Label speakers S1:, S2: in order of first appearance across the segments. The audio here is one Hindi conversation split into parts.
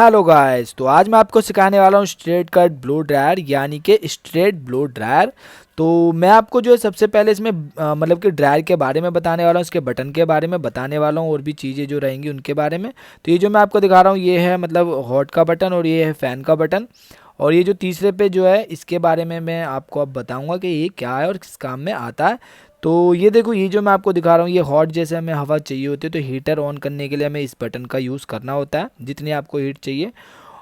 S1: हेलो गाइस, तो आज मैं आपको सिखाने वाला हूँ स्ट्रेट कट ब्लो ड्रायर यानी कि स्ट्रेट ब्लो ड्रायर। तो मैं आपको जो है सबसे पहले इसमें मतलब कि ड्रायर के बारे में बताने वाला हूँ, इसके बटन के बारे में बताने वाला हूँ और भी चीज़ें जो रहेंगी उनके बारे में। तो ये जो मैं आपको दिखा रहा हूँ ये है मतलब हॉट का बटन और ये है फ़ैन का बटन। और ये जो तीसरे पे जो है इसके बारे में मैं आपको अब बताऊंगा कि ये क्या है और किस काम में आता है। तो ये देखो, ये जो मैं आपको दिखा रहा हूँ ये हॉट, जैसे हमें हवा चाहिए होती है तो हीटर ऑन करने के लिए हमें इस बटन का यूज़ करना होता है जितनी आपको हीट चाहिए।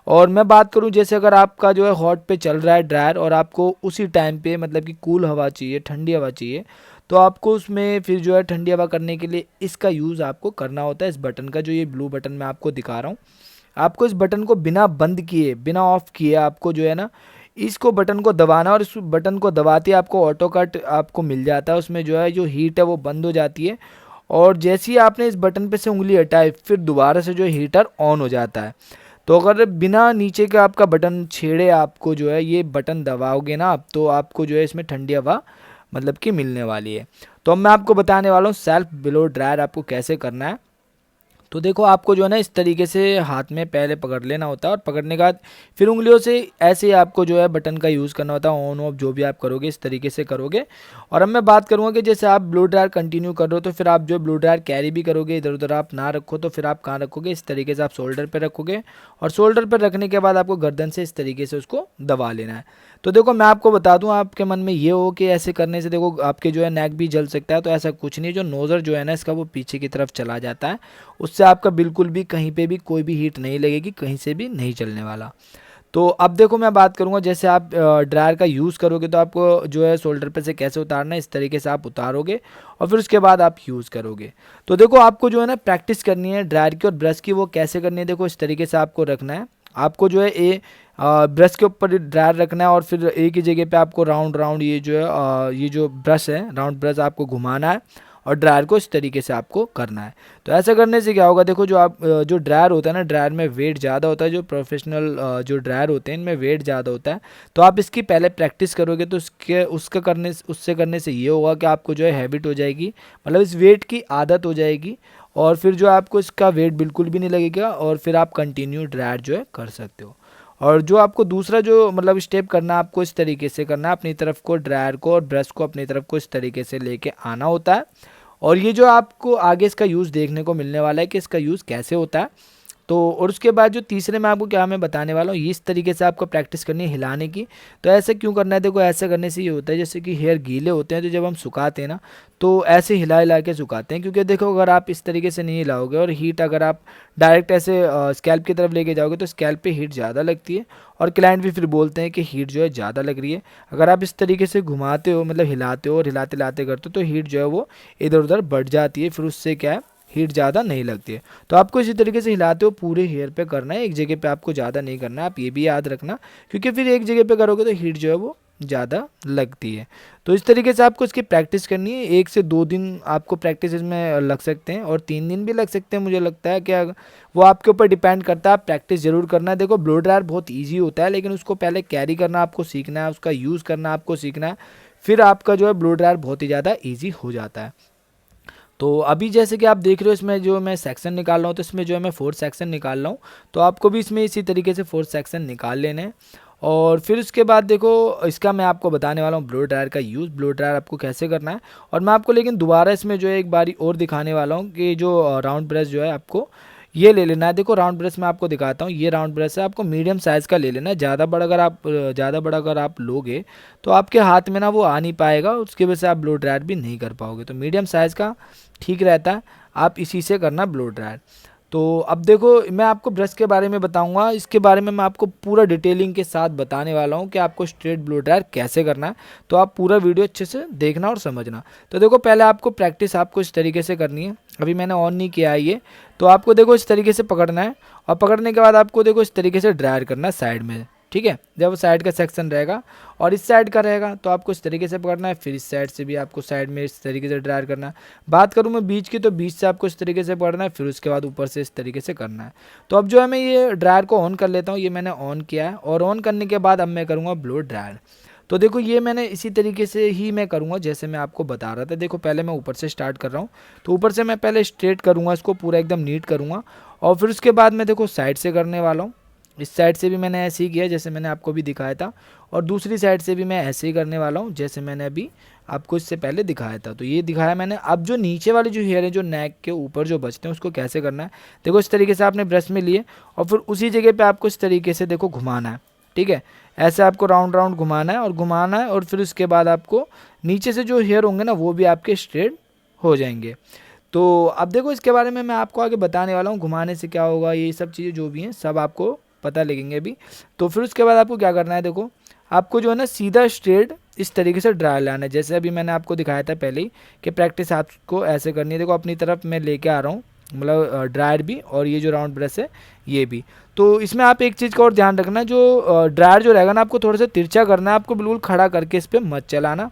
S1: और मैं बात करूं, जैसे अगर आपका जो है हॉट पे चल रहा है ड्रायर और आपको उसी टाइम पे मतलब कि कूल हवा चाहिए, ठंडी हवा चाहिए, तो आपको उसमें फिर जो है ठंडी हवा करने के लिए इसका यूज़ आपको करना होता है, इस बटन का। जो ये ब्लू बटन मैं आपको दिखा रहा हूँ, आपको इस बटन को बिना बंद किए, बिना ऑफ किए आपको जो है ना इसको बटन को दबाना, और इस बटन को दबाते ही आपको ऑटो कट आपको मिल जाता है। उसमें जो है जो हीट है वो बंद हो जाती है, और जैसे ही आपने इस बटन पे से उंगली हटाई फिर दोबारा से जो है हीटर ऑन हो जाता है। तो अगर बिना नीचे का आपका बटन छेड़े आपको जो है ये बटन दबाओगे ना आप, तो आपको जो है इसमें ठंडी हवा मतलब कि मिलने वाली है। तो अब मैं आपको बताने वाला हूँ सेल्फ ब्लो ड्रायर आपको कैसे करना है। तो देखो, आपको जो है ना इस तरीके से हाथ में पहले पकड़ लेना होता है, और पकड़ने के बाद फिर उंगलियों से ऐसे ही आपको जो है बटन का यूज़ करना होता है। ऑन ऑफ जो भी आप करोगे इस तरीके से करोगे। और अब मैं बात करूँगा कि जैसे आप ब्लो ड्रायर कंटिन्यू कर रहे हो तो फिर आप जो ब्लो ड्रायर कैरी भी करोगे, इधर उधर आप ना रखो तो फिर आप कहाँ रखोगे, इस तरीके से आप शोल्डर पर रखोगे। और शोल्डर पर रखने के बाद आपको गर्दन से इस तरीके से उसको दबा लेना है। तो देखो, मैं आपको बता दूं, आपके मन में ये हो कि ऐसे करने से देखो आपके जो है नेक भी जल सकता है, तो ऐसा कुछ नहीं। जो नोज़र जो है ना इसका वो पीछे की तरफ चला जाता है, उससे आपका बिल्कुल भी कहीं पे भी कोई भी हीट नहीं लगेगी, कहीं से भी नहीं चलने वाला। तो अब देखो, मैं बात करूंगा जैसे आप ड्रायर का यूज़ करोगे तो आपको जो है शोल्डर पे से कैसे उतारना है, इस तरीके से आप उतारोगे और फिर उसके बाद आप यूज़ करोगे। तो देखो, आपको जो है ना प्रैक्टिस करनी है ड्रायर की और ब्रश की। वो कैसे करनी है, देखो इस तरीके से आपको रखना है। आपको जो है ब्रश के ऊपर ड्रायर रखना है और फिर एक ही जगह पे आपको राउंड राउंड ये जो है ये जो ब्रश है, राउंड ब्रश आपको घुमाना है और ड्रायर को इस तरीके से आपको करना है। तो ऐसा करने से क्या होगा, देखो जो आप जो ड्रायर होता है ना, ड्रायर में वेट ज़्यादा होता है। जो प्रोफेशनल जो ड्रायर होते हैं इनमें वेट ज़्यादा होता है। तो आप इसकी पहले प्रैक्टिस करोगे तो उससे करने से ये होगा कि आपको जो है हैबिट हो जाएगी, मतलब इस वेट की आदत हो जाएगी, और फिर जो आपको इसका वेट बिल्कुल भी नहीं लगेगा और फिर आप कंटिन्यू ड्रायर जो है कर सकते हो। और जो आपको दूसरा जो मतलब स्टेप करना है, आपको इस तरीके से करना है, अपनी तरफ को ड्रायर को और ब्रश को अपनी तरफ को इस तरीके से लेके आना होता है। और ये जो आपको आगे इसका यूज़ देखने को मिलने वाला है कि इसका यूज़ कैसे होता है। तो और उसके बाद जो तीसरे में आपको क्या मैं बताने वाला हूँ, ये इस तरीके से आपको प्रैक्टिस करनी है हिलाने की। तो ऐसे क्यों करना है, देखो ऐसा करने से ये होता है जैसे कि हेयर गीले होते हैं तो जब हम सुखाते हैं ना तो ऐसे हिला हिला के सुखाते हैं। क्योंकि देखो, अगर आप इस तरीके से नहीं हिलाओगे और हीट अगर आप डायरेक्ट ऐसे स्कैल्प की तरफ लेके जाओगे तो स्कैल्प पे हीट ज़्यादा लगती है, और क्लाइंट भी फिर बोलते हैं कि हीट जो है ज़्यादा लग रही है। अगर आप इस तरीके से घुमाते हो, मतलब हिलाते हो और हिलाते हिलाते करते हो, तो हीट जो है वो इधर उधर बढ़ जाती है, फिर उससे क्या है हीट ज़्यादा नहीं लगती है। तो आपको इसी तरीके से हिलाते हो पूरे हेयर पे करना है, एक जगह पे आपको ज़्यादा नहीं करना है, आप ये भी याद रखना। क्योंकि फिर एक जगह पे करोगे तो हीट जो है वो ज़्यादा लगती है। तो इस तरीके से आपको इसकी प्रैक्टिस करनी है। 1 से 2 दिन आपको प्रैक्टिस इसमें लग सकते हैं और 3 दिन भी लग सकते हैं, मुझे लगता है कि वो आपके ऊपर डिपेंड करता है। आप प्रैक्टिस ज़रूर करना है। देखो, ब्लो ड्रायर बहुत ईजी होता है, लेकिन उसको पहले कैरी करना आपको सीखना है, उसका यूज़ करना आपको सीखना है, फिर आपका जो है ब्लो ड्रायर बहुत ही ज़्यादा ईजी हो जाता है। तो अभी जैसे कि आप देख रहे हो, इसमें जो मैं सेक्शन निकाल रहा हूँ तो इसमें जो है मैं 4 सेक्शन निकाल रहा हूँ। तो आपको भी इसमें इसी तरीके से 4 सेक्शन निकाल लेने हैं। और फिर उसके बाद देखो, इसका मैं आपको बताने वाला हूँ ब्लो ड्रायर का यूज़, ब्लो ड्रायर आपको कैसे करना है। और मैं आपको लेकिन दोबारा इसमें जो है एक बारी और दिखाने वाला हूँ कि जो राउंड ब्रश जो है आपको ये ले लेना है। देखो, राउंड ब्रश मैं आपको दिखाता हूँ, ये राउंड ब्रश है, आपको मीडियम साइज़ का ले लेना है। ज़्यादा बड़ा अगर आप लोगे तो आपके हाथ में ना वो आ नहीं पाएगा, उसकी वजह से आप ब्लो ड्रायर भी नहीं कर पाओगे। तो मीडियम साइज़ का ठीक रहता है, आप इसी से करना ब्लो ड्रायर। तो अब देखो, मैं आपको ब्रश के बारे में बताऊंगा, इसके बारे में मैं आपको पूरा डिटेलिंग के साथ बताने वाला हूं कि आपको स्ट्रेट ब्लो ड्रायर कैसे करना है। तो आप पूरा वीडियो अच्छे से देखना और समझना। तो देखो, पहले आपको प्रैक्टिस आपको इस तरीके से करनी है। अभी मैंने ऑन नहीं किया है ये, तो आपको देखो इस तरीके से पकड़ना है, और पकड़ने के बाद आपको देखो इस तरीके से ड्रायर करना है साइड में। ठीक है, जब साइड का सेक्शन रहेगा और इस साइड का रहेगा तो आपको इस तरीके से पकड़ना है, फिर इस साइड से भी आपको साइड में इस तरीके से ड्रायर करना है। बात करूँ मैं बीच की, तो बीच से आपको इस तरीके से पकड़ना है, फिर उसके बाद ऊपर से इस तरीके से करना है। तो अब जो है मैं ये ड्रायर को ऑन कर लेता हूँ, ये मैंने ऑन किया है, और ऑन करने के बाद अब मैं करूँगा ब्लो ड्रायर। तो देखो, ये मैंने इसी तरीके से ही मैं करूँगा जैसे मैं आपको बता रहा था। देखो, पहले मैं ऊपर से स्टार्ट कर रहा हूँ, तो ऊपर से मैं पहले स्ट्रेट करूँगा, इसको पूरा एकदम नीट करूँगा, और फिर उसके बाद मैं देखो साइड से करने वाला हूँ। इस साइड से भी मैंने ऐसे ही किया जैसे मैंने आपको भी दिखाया था, और दूसरी साइड से भी मैं ऐसे ही करने वाला हूँ जैसे मैंने अभी आपको इससे पहले दिखाया था। तो ये दिखाया मैंने। अब जो नीचे वाले जो हेयर है जो नेक के ऊपर जो बचते हैं उसको कैसे करना है, देखो इस तरीके से आपने ब्रश में लिए और फिर उसी जगह पे आपको इस तरीके से देखो घुमाना है, ठीक है। ऐसे आपको राउंड राउंड घुमाना है और घुमाना है, और फिर उसके बाद आपको नीचे से जो हेयर होंगे ना वो भी आपके स्ट्रेट हो जाएंगे। तो अब देखो इसके बारे में मैं आपको आगे बताने वाला हूँ, घुमाने से क्या होगा, ये सब चीज़ें जो भी हैं सब आपको पता लगेंगे अभी। तो फिर उसके बाद आपको क्या करना है, देखो आपको जो है ना सीधा स्ट्रेट इस तरीके से ड्रायर लाना है, जैसे अभी मैंने आपको दिखाया था पहले ही कि प्रैक्टिस आपको ऐसे करनी है। देखो अपनी तरफ मैं लेके आ रहा हूँ, मतलब ड्रायर भी और ये जो राउंड ब्रश है ये भी। तो इसमें आप एक चीज़ का और ध्यान रखना, जो ड्रायर जो रहेगा ना आपको थोड़ा सा तिरछा करना है, आपको बिल्कुल खड़ा करके इस पर मत चलाना,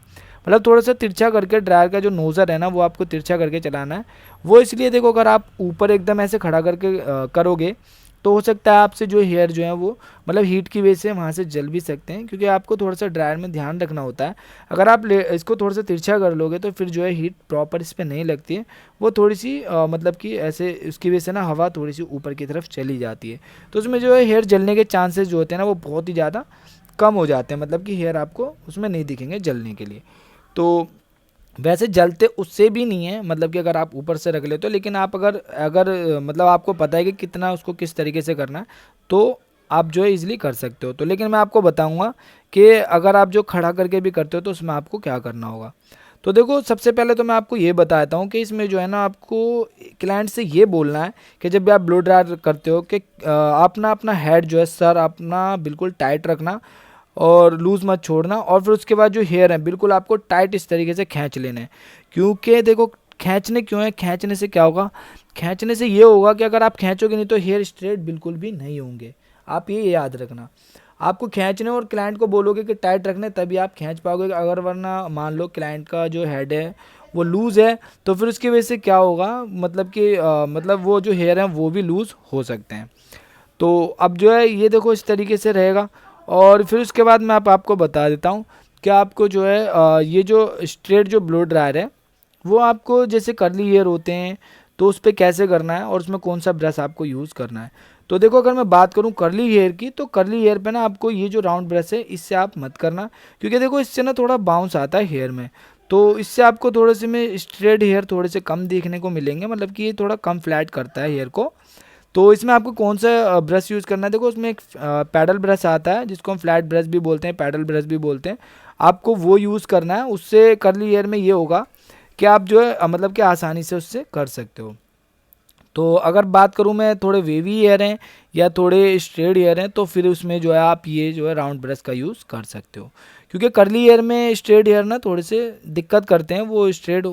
S1: मतलब थोड़ा सा तिरछा करके ड्रायर का जो नोज़र है ना वो आपको तिरछा करके चलाना है। वो इसलिए देखो अगर आप ऊपर एकदम ऐसे खड़ा करके करोगे तो हो सकता है आपसे जो हेयर जो है वो मतलब हीट की वजह से वहाँ से जल भी सकते हैं, क्योंकि आपको थोड़ा सा ड्रायर में ध्यान रखना होता है। अगर आप इसको थोड़ा सा तिरछा कर लोगे तो फिर जो है हीट प्रॉपर इस पर नहीं लगती है, वो थोड़ी सी मतलब कि ऐसे उसकी वजह से ना हवा थोड़ी सी ऊपर की तरफ चली जाती है, तो उसमें जो है हेयर जलने के चांसेस जो होते हैं ना वो बहुत ही ज़्यादा कम हो जाते हैं, मतलब कि हेयर आपको उसमें नहीं दिखेंगे जलने के लिए। तो वैसे जलते उससे भी नहीं है, मतलब कि अगर आप ऊपर से रख ले तो, लेकिन आप अगर अगर मतलब आपको पता है कि कितना उसको किस तरीके से करना है तो आप जो है इजीली कर सकते हो। तो लेकिन मैं आपको बताऊंगा कि अगर आप जो खड़ा करके भी करते हो तो उसमें आपको क्या करना होगा। तो देखो सबसे पहले तो मैं आपको ये बताता हूँ कि इसमें जो है ना आपको क्लाइंट से ये बोलना है कि जब भी आप ब्लो ड्रायर करते हो कि आप ना अपना हेड जो है सर अपना बिल्कुल टाइट रखना और लूज़ मत छोड़ना, और फिर उसके बाद जो हेयर है बिल्कुल आपको टाइट इस तरीके से खींच लेने हैं। क्योंकि देखो खींचने क्यों है, खींचने से क्या होगा, खींचने से ये होगा कि अगर आप खींचोगे नहीं तो हेयर स्ट्रेट बिल्कुल भी नहीं होंगे। आप ये याद रखना, आपको खींचने और क्लाइंट को बोलोगे कि टाइट रखने तभी आप खींच पाओगे, अगर वरना मान लो क्लाइंट का जो हेड है वो लूज़ है तो फिर उसकी वजह से क्या होगा, मतलब कि मतलब वो जो हेयर हैं वो भी लूज़ हो सकते हैं। तो अब जो है ये देखो इस तरीके से रहेगा, और फिर उसके बाद मैं आपको बता देता हूँ कि आपको जो है ये जो स्ट्रेट जो ब्लो ड्रायर है वो आपको जैसे कर्ली हेयर होते हैं तो उस पर कैसे करना है और उसमें कौन सा ब्रश आपको यूज़ करना है। तो देखो अगर मैं बात करूँ कर्ली हेयर की, तो कर्ली हेयर पे ना आपको ये जो राउंड ब्रश है इससे आप मत करना, क्योंकि देखो इससे ना थोड़ा बाउंस आता है हेयर में, तो इससे आपको थोड़े से में स्ट्रेट हेयर थोड़े से कम देखने को मिलेंगे, मतलब कि ये थोड़ा कम फ्लैट करता है हेयर को। तो इसमें आपको कौन सा ब्रश यूज़ करना है, देखो उसमें एक पैडल ब्रश आता है जिसको हम फ्लैट ब्रश भी बोलते हैं, पैडल ब्रश भी बोलते हैं, आपको वो यूज़ करना है। उससे कर्ली हेयर में ये होगा कि आप जो है मतलब कि आसानी से उससे कर सकते हो। तो अगर बात करूँ मैं थोड़े वेवी हेयर हैं या थोड़े स्ट्रेट हेयर हैं तो फिर उसमें जो है आप ये जो है राउंड ब्रश का यूज़ कर सकते हो, क्योंकि कर्ली हेयर में स्ट्रेट हेयर ना थोड़े से दिक्कत करते हैं, वो स्ट्रेट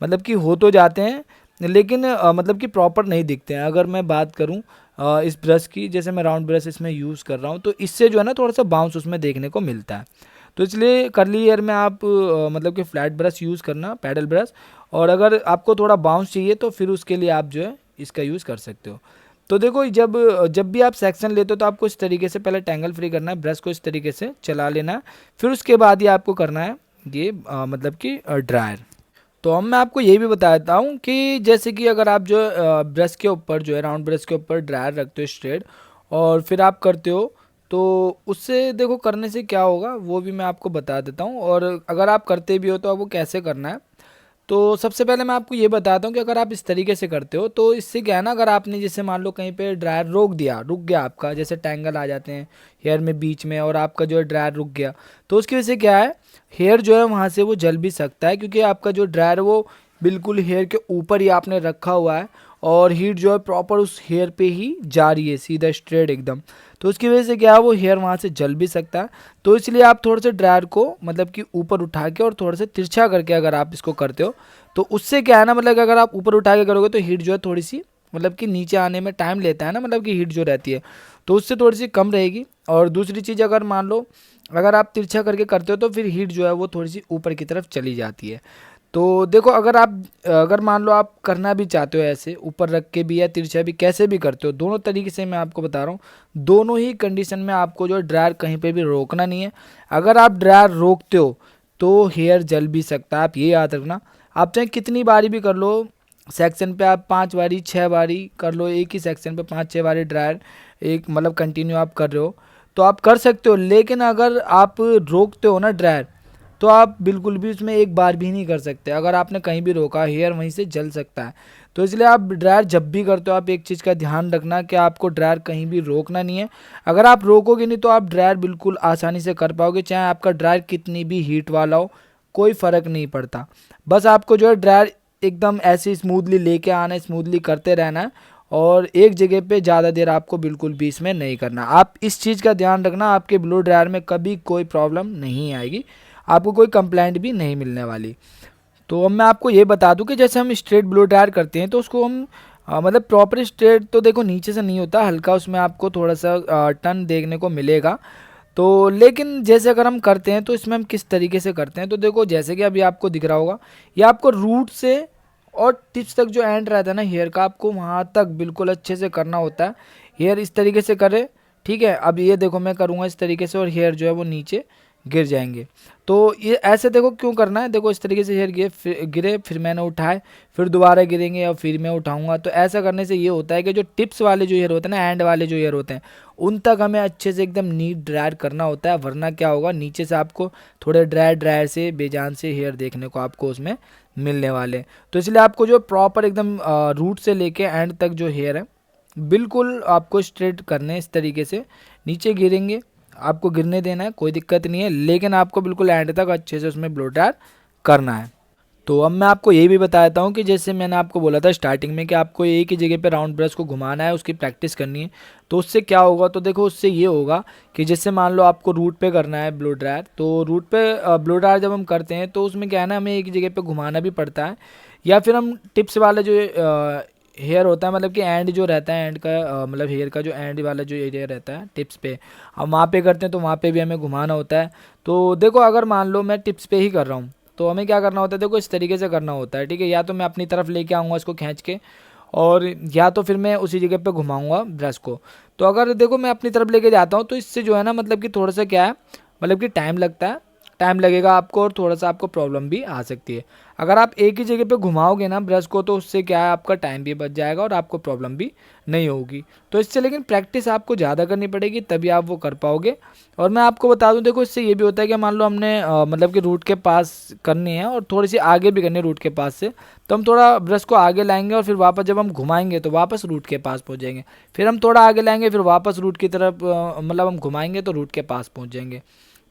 S1: मतलब कि हो तो जाते हैं लेकिन मतलब कि प्रॉपर नहीं दिखते हैं। अगर मैं बात करूँ इस ब्रश की, जैसे मैं राउंड ब्रश इसमें यूज़ कर रहा हूँ तो इससे जो है ना थोड़ा सा बाउंस उसमें देखने को मिलता है। तो इसलिए कर्ली हेयर में आप मतलब कि फ्लैट ब्रश यूज़ करना, पैडल ब्रश, और अगर आपको थोड़ा बाउंस चाहिए तो फिर उसके लिए आप जो है इसका यूज़ कर सकते हो। तो देखो जब जब भी आप सेक्शन लेते हो तो आपको इस तरीके से पहले टैंगल फ्री करना है, ब्रश को इस तरीके से चला लेना है, फिर उसके बाद ही आपको करना है ये मतलब कि ड्रायर। तो अब मैं आपको ये भी बता देता हूँ कि जैसे कि अगर आप जो ब्रश के ऊपर जो है राउंड ब्रश के ऊपर ड्रायर रखते हो स्ट्रेट और फिर आप करते हो तो उससे देखो करने से क्या होगा वो भी मैं आपको बता देता हूँ, और अगर आप करते भी हो तो अब वो कैसे करना है। तो सबसे पहले मैं आपको ये बताता हूँ कि अगर आप इस तरीके से करते हो तो इससे क्या है ना, अगर आपने जैसे मान लो कहीं पे ड्रायर रोक दिया, रुक गया आपका, जैसे टैंगल आ जाते हैं हेयर में बीच में और आपका जो है ड्रायर रुक गया, तो उसकी वजह से क्या है हेयर जो है वहाँ से वो जल भी सकता है, क्योंकि आपका जो ड्रायर वो बिल्कुल हेयर के ऊपर ही आपने रखा हुआ है और हीट जो है प्रॉपर उस हेयर पे ही जा रही है सीधा स्ट्रेट एकदम, तो उसकी वजह से क्या है वो हेयर वहाँ से जल भी सकता है। तो इसलिए आप थोड़े से ड्रायर को मतलब कि ऊपर उठा के और थोड़े से तिरछा करके अगर आप इसको करते हो तो उससे क्या है ना, मतलब कि अगर आप ऊपर उठा के करोगे तो हीट जो है थोड़ी सी मतलब कि नीचे आने में टाइम लेता है ना, मतलब कि हीट जो रहती है तो उससे थोड़ी सी कम रहेगी। और दूसरी चीज़ अगर मान लो अगर आप तिरछा करके करते हो तो फिर हीट जो है वो थोड़ी सी ऊपर की तरफ चली जाती है। तो देखो अगर मान लो आप करना भी चाहते हो ऐसे ऊपर रख के भी या तिरछा भी कैसे भी करते हो, दोनों तरीके से मैं आपको बता रहा हूँ, दोनों ही कंडीशन में आपको जो ड्रायर कहीं पे भी रोकना नहीं है। अगर आप ड्रायर रोकते हो तो हेयर जल भी सकता है, आप ये याद रखना। आप चाहे कितनी बारी भी कर लो, सेक्शन पे आप 5 बारी 6 बारी कर लो, एक ही सेक्शन पे 5-6 बारी ड्रायर एक मतलब कंटिन्यू आप कर रहे हो तो आप कर सकते हो, लेकिन अगर आप रोकते हो ना ड्रायर, तो आप बिल्कुल भी उसमें एक बार भी नहीं कर सकते। अगर आपने कहीं भी रोका, हेयर वहीं से जल सकता है। तो इसलिए आप ड्रायर जब भी करते हो, आप एक चीज़ का ध्यान रखना कि आपको ड्रायर कहीं भी रोकना नहीं है। अगर आप रोकोगे नहीं तो आप ड्रायर बिल्कुल आसानी से कर पाओगे, चाहे आपका ड्रायर कितनी भी हीट वाला हो, कोई फ़र्क नहीं पड़ता। बस आपको जो है ड्रायर एकदम ऐसे स्मूथली लेके आना है, स्मूथली करते रहना है, और एक जगह पे ज़्यादा देर आपको बिल्कुल भी इसमें नहीं करना। आप इस चीज़ का ध्यान रखना, आपके ब्लो ड्रायर में कभी कोई प्रॉब्लम नहीं आएगी, आपको कोई कंप्लेंट भी नहीं मिलने वाली। तो अब मैं आपको ये बता दूं कि जैसे हम स्ट्रेट ब्लो ड्रायर करते हैं तो उसको हम मतलब प्रॉपर स्ट्रेट तो देखो नीचे से नहीं होता, हल्का उसमें आपको थोड़ा सा टर्न देखने को मिलेगा। तो लेकिन जैसे अगर हम करते हैं तो इसमें हम किस तरीके से करते हैं, तो देखो जैसे कि अभी आपको दिख रहा होगा, ये आपको रूट से और टिप्स तक जो एंड रहता है ना हेयर का, आपको वहाँ तक बिल्कुल अच्छे से करना होता है। हेयर इस तरीके से करे, ठीक है। अब ये देखो मैं करूँगा इस तरीके से और हेयर जो है वो नीचे गिर जाएंगे। तो ये ऐसे देखो क्यों करना है, देखो इस तरीके से हेयर गिरे, फिर मैंने उठाए, फिर दोबारा गिरेंगे और फिर मैं उठाऊंगा। तो ऐसा करने से ये होता है कि जो टिप्स वाले जो हेयर होते हैं ना, एंड वाले जो हेयर होते हैं, उन तक हमें अच्छे से एकदम नीट ड्रायर करना होता है। वरना क्या होगा, नीचे से आपको थोड़े ड्रायर से बेजान से हेयर देखने को आपको उसमें मिलने वाले। तो इसलिए आपको जो प्रॉपर एकदम रूट से लेके एंड तक जो हेयर है बिल्कुल आपको स्ट्रेट करने इस तरीके से। नीचे गिरेंगे, आपको गिरने देना है, कोई दिक्कत नहीं है, लेकिन आपको बिल्कुल एंड तक अच्छे से उसमें ब्लो ड्रायर करना है। तो अब मैं आपको ये भी बताता हूँ कि जैसे मैंने आपको बोला था स्टार्टिंग में कि आपको एक ही जगह पे राउंड ब्रश को घुमाना है, उसकी प्रैक्टिस करनी है। तो उससे क्या होगा, तो देखो उससे ये होगा कि जैसे मान लो आपको रूट पे करना है ब्लो ड्रायर, तो रूट पे ब्लो ड्रायर जब हम करते हैं तो उसमें क्या है ना, हमें एक जगह पे घुमाना भी पड़ता है। या फिर हम टिप्स वाला जो हेयर होता है, मतलब कि एंड जो रहता है, एंड का मतलब हेयर का जो एंड वाला जो एरिया रहता है टिप्स पे, हम वहाँ पे करते हैं तो वहाँ पे भी हमें घुमाना होता है। तो देखो अगर मान लो मैं टिप्स पे ही कर रहा हूँ तो हमें क्या करना होता है, देखो इस तरीके से करना होता है, ठीक है। या तो मैं अपनी तरफ लेके आऊँगा इसको खींच के, और या तो फिर मैं उसी जगह पे घुमाऊँगा ब्रश को। तो अगर देखो मैं अपनी तरफ लेके जाता हूँ तो इससे जो है ना, मतलब कि थोड़ा सा क्या है, मतलब कि टाइम लगता है, टाइम लगेगा आपको और थोड़ा सा आपको प्रॉब्लम भी आ सकती है। अगर आप एक ही जगह पे घुमाओगे ना ब्रश को तो उससे क्या है, आपका टाइम भी बच जाएगा और आपको प्रॉब्लम भी नहीं होगी। तो इससे लेकिन प्रैक्टिस आपको ज़्यादा करनी पड़ेगी, तभी आप वो कर पाओगे। और मैं आपको बता दूं, देखो इससे ये भी होता है कि मान लो हमने मतलब कि रूट के पास करनी है और थोड़ी सी आगे भी करनी है रूट के पास से, तो हम थोड़ा ब्रश को आगे लाएंगे और फिर वापस जब हम घुमाएंगे तो वापस रूट के पास पहुँच जाएंगे। फिर हम थोड़ा आगे लाएंगे, फिर वापस रूट की तरफ मतलब हम घुमाएंगे तो रूट के पास पहुँच जाएंगे।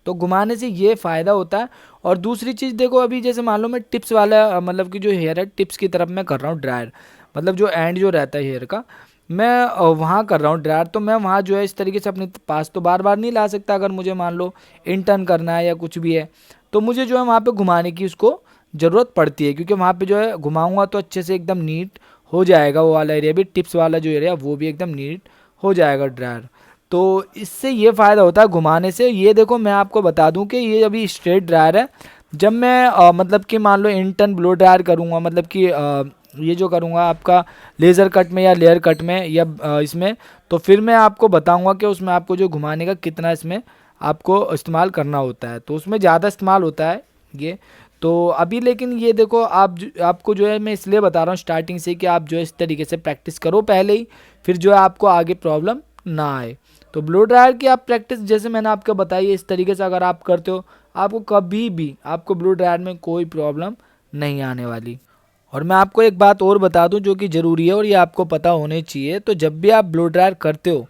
S1: तो घुमाने से ये फ़ायदा होता है। और दूसरी चीज़ देखो, अभी जैसे मान लो मैं टिप्स वाला मतलब कि जो हेयर है टिप्स की तरफ मैं कर रहा हूँ ड्रायर, मतलब जो एंड जो रहता है हेयर का, मैं वहाँ कर रहा हूँ ड्रायर, तो मैं वहाँ जो है इस तरीके से अपने पास तो बार बार नहीं ला सकता। अगर मुझे मान लो इंटर्न करना है या कुछ भी है तो मुझे जो है वहाँ पे घुमाने की उसको ज़रूरत पड़ती है, क्योंकि वहाँ पे जो है घुमाऊँगा तो अच्छे से एकदम नीट हो जाएगा वो वाला एरिया भी, टिप्स वाला जो एरिया वो भी एकदम नीट हो जाएगा ड्रायर। तो इससे ये फ़ायदा होता है घुमाने से। ये देखो मैं आपको बता दूं कि ये अभी स्ट्रेट ड्रायर है, जब मैं मतलब कि मान लो इंटर्न ब्लो ड्रायर करूँगा, मतलब कि ये जो करूँगा आपका लेज़र कट में या लेयर कट में या इसमें, तो फिर मैं आपको बताऊँगा कि उसमें आपको जो घुमाने का कितना इसमें आपको इस्तेमाल करना होता है। तो उसमें ज़्यादा इस्तेमाल होता है ये। तो अभी लेकिन ये देखो आपको जो है मैं इसलिए बता रहा हूँ स्टार्टिंग से कि आप जो है इस तरीके से प्रैक्टिस करो पहले ही, फिर जो है आपको आगे प्रॉब्लम ना आए। तो ब्लो ड्रायर की आप प्रैक्टिस जैसे मैंने आपको बताई है इस तरीके से अगर आप करते हो, आपको कभी भी आपको ब्लो ड्रायर में कोई प्रॉब्लम नहीं आने वाली। और मैं आपको एक बात और बता दूं जो कि ज़रूरी है और ये आपको पता होनी चाहिए, तो जब भी आप ब्लो ड्रायर करते हो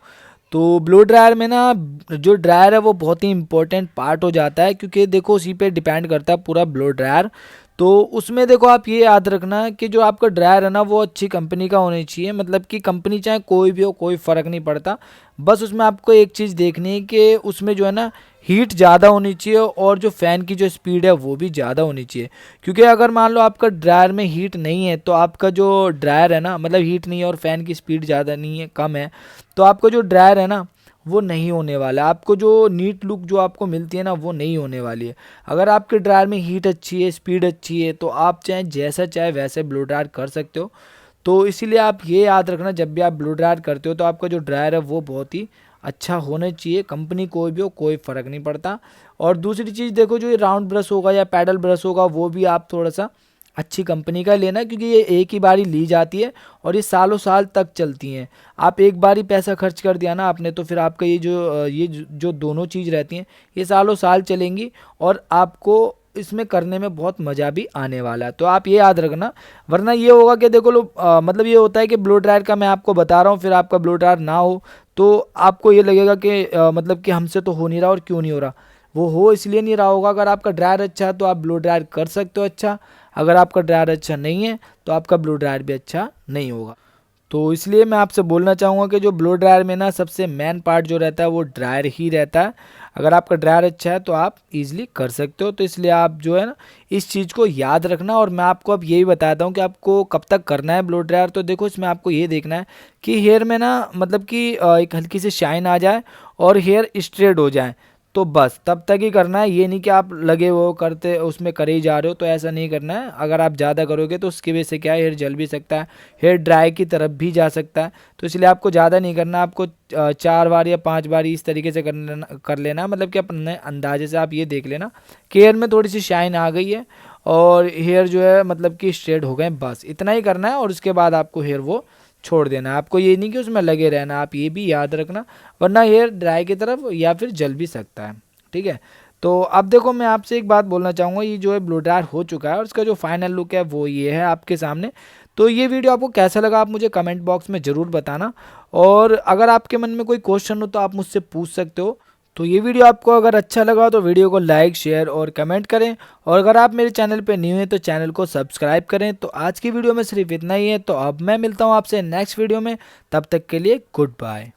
S1: तो ब्लो ड्रायर में ना जो ड्रायर है वो बहुत ही इंपॉर्टेंट पार्ट हो जाता है, क्योंकि देखो उसी पे डिपेंड करता है पूरा ब्लो ड्रायर। तो उसमें देखो आप ये याद रखना कि जो आपका ड्रायर है ना वो अच्छी कंपनी का होनी चाहिए, मतलब कि कंपनी चाहे कोई भी हो कोई फ़र्क नहीं पड़ता। बस उसमें आपको एक चीज़ देखनी है कि उसमें जो है ना हीट ज़्यादा होनी चाहिए और जो फ़ैन की जो स्पीड है वो भी ज़्यादा होनी चाहिए। क्योंकि अगर मान लो आपका ड्रायर में हीट नहीं है तो आपका जो ड्रायर है ना, मतलब हीट नहीं है और फ़ैन की स्पीड ज़्यादा नहीं है, कम है, तो आपका जो ड्रायर है ना वो नहीं होने वाला है। आपको जो नीट लुक जो आपको मिलती है ना वो नहीं होने वाली है। अगर आपके ड्रायर में हीट अच्छी है, स्पीड अच्छी है, तो आप चाहे जैसा चाहे वैसे ब्लो ड्रायर कर सकते हो। तो इसीलिए आप ये याद रखना जब भी आप ब्लो ड्रायर करते हो तो आपका जो ड्रायर है वो बहुत ही अच्छा होना चाहिए, कंपनी कोई भी हो कोई फ़र्क नहीं पड़ता। और दूसरी चीज़ देखो, जो ये राउंड ब्रश होगा या पैडल ब्रश होगा वो भी आप थोड़ा सा अच्छी कंपनी का लेना, क्योंकि ये एक ही बारी ली जाती है और ये सालों साल तक चलती हैं। आप एक बार ही पैसा खर्च कर दिया ना आपने, तो फिर आपका ये जो दोनों चीज़ रहती हैं ये सालों साल चलेंगी और आपको इसमें करने में बहुत मज़ा भी आने वाला है। तो आप ये याद रखना, वरना ये होगा कि देखो मतलब ये होता है कि ब्लो ड्रायर का मैं आपको बता रहा हूँ, फिर आपका ब्लो ड्रायर ना हो तो आपको ये लगेगा कि मतलब कि हमसे तो हो नहीं रहा और क्यों नहीं हो रहा। वो हो इसलिए नहीं रहा होगा, अगर आपका ड्रायर अच्छा है तो आप ब्लो ड्रायर कर सकते हो अच्छा, अगर आपका ड्रायर अच्छा नहीं है तो आपका ब्लो ड्रायर भी अच्छा नहीं होगा। तो इसलिए मैं आपसे बोलना चाहूँगा कि जो ब्लो ड्रायर में ना सबसे मेन पार्ट जो रहता है वो ड्रायर ही रहता है। अगर आपका ड्रायर अच्छा है तो आप इजीली कर सकते हो। तो इसलिए आप जो है ना इस चीज़ को याद रखना। और मैं आपको अब यही बताता हूँ कि आपको कब तक करना है ब्लो ड्रायर। तो देखो इसमें आपको ये देखना है कि हेयर में ना मतलब कि एक हल्की सी शाइन आ जाए और हेयर स्ट्रेट हो जाए, तो बस तब तक ही करना है। ये नहीं कि आप लगे हो करते उसमें करे ही जा रहे हो, तो ऐसा नहीं करना है। अगर आप ज़्यादा करोगे तो उसकी वजह से क्या है, हेयर जल भी सकता है, हेयर ड्राई की तरफ भी जा सकता है। तो इसलिए आपको ज़्यादा नहीं करना, आपको 4 बार या 5 बार इस तरीके से कर लेना। मतलब कि अपने अंदाजे से आप ये देख लेना कि हेयर में थोड़ी सी शाइन आ गई है और हेयर जो है मतलब कि स्ट्रेट हो गए, बस इतना ही करना है। और उसके बाद आपको हेयर वो छोड़ देना है। आपको ये नहीं कि उसमें लगे रहना, आप ये भी याद रखना, वरना हेयर ड्राई की तरफ या फिर जल भी सकता है। ठीक है। तो अब देखो मैं आपसे एक बात बोलना चाहूँगा, ये जो है ब्लो ड्रायर हो चुका है और इसका जो फाइनल लुक है वो ये है आपके सामने। तो ये वीडियो आपको कैसा लगा आप मुझे कमेंट बॉक्स में ज़रूर बताना। और अगर आपके मन में कोई क्वेश्चन हो तो आप मुझसे पूछ सकते हो। तो ये वीडियो आपको अगर अच्छा लगा तो वीडियो को लाइक शेयर और कमेंट करें। और अगर आप मेरे चैनल पे न्यू हैं तो चैनल को सब्सक्राइब करें। तो आज की वीडियो में सिर्फ इतना ही है। तो अब मैं मिलता हूँ आपसे नेक्स्ट वीडियो में, तब तक के लिए गुड बाय।